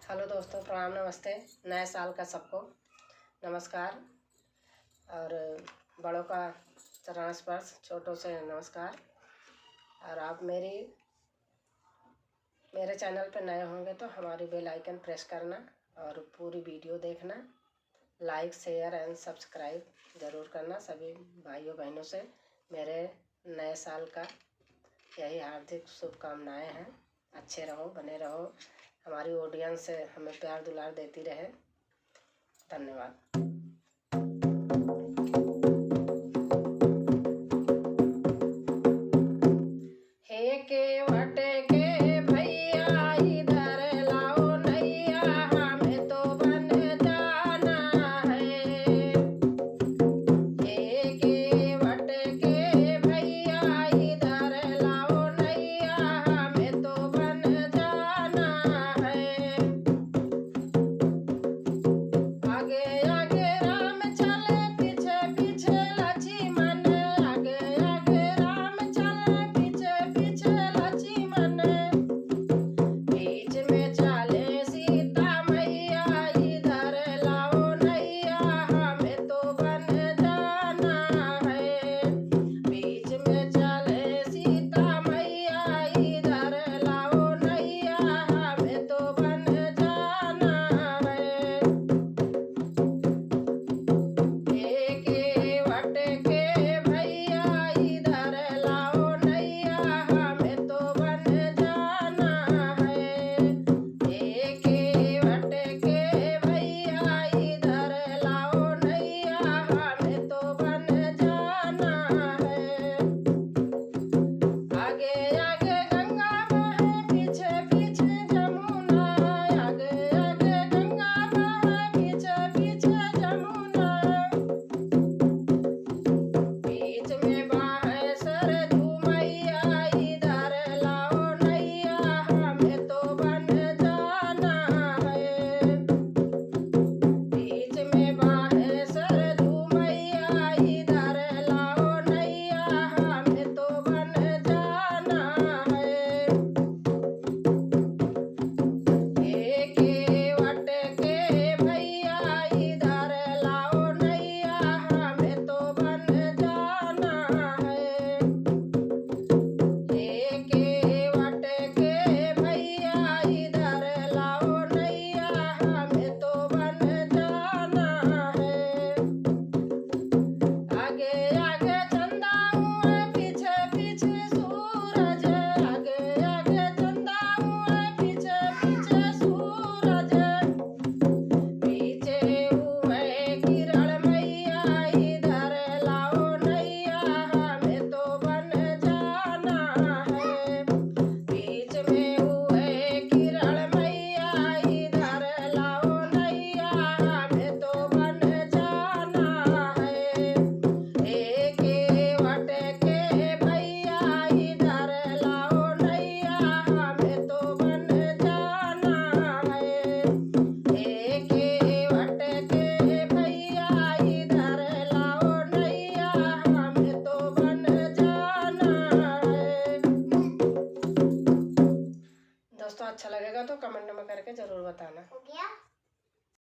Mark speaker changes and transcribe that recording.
Speaker 1: Hello दोस्तों, प्रणाम, नमस्ते। नए साल का सबको नमस्कार। और बड़ों का चरण स्पर्श, छोटों से नमस्कार। और आप मेरे चैनल पर नए होंगे तो हमारी बेल आइकन प्रेस करना और पूरी वीडियो देखना। लाइक, शेयर एंड सब्सक्राइब ज़रूर करना। सभी भाइयों बहनों से मेरे नए साल का यही हार्दिक शुभकामनाएं हैं। अच्छे रहो, बने रहो, हमारी ऑडियंस हमें प्यार दुलार देती रहे। धन्यवाद। हे केवट के भैया इधर लाओ नैया, हमें तो बन जाना है। हे केवट के भैया इधर लाओ नैया, हमें तो बन जाना है। आगे आगे राम चले, पीछे पीछे लक्ष्मण। आगे आगे राम चले, पीछे पीछे लक्ष्मण। बीच में चले सीता मैया, इधर लाओ नैया, हमें तो बन जाना है। बीच में चले सीता मैया, इधर लाओ नैया, हमें तो बन जाना है। केवट के भैया इधर लाओ नैया, हमें तो बन जाना है। केवट के भैया इधर लाओ नैया, हमें तो बन जाना है। आगे आगे गंगा बहे, पीछे पीछे जमुना। आगे आगे गंगा बहे, पीछे पीछे जमुना। बीच में बाहे सरजू मैया, इधर लाओ नैया, हमें तो बन जाना है। बीच में बाहे सरजू मैया, इधर लाओ नैया, हमें तो बन जाना है। केवट के भैया इधर लाओ नैया, हमें तो बन जाना है। केवट के भैया इधर लाओ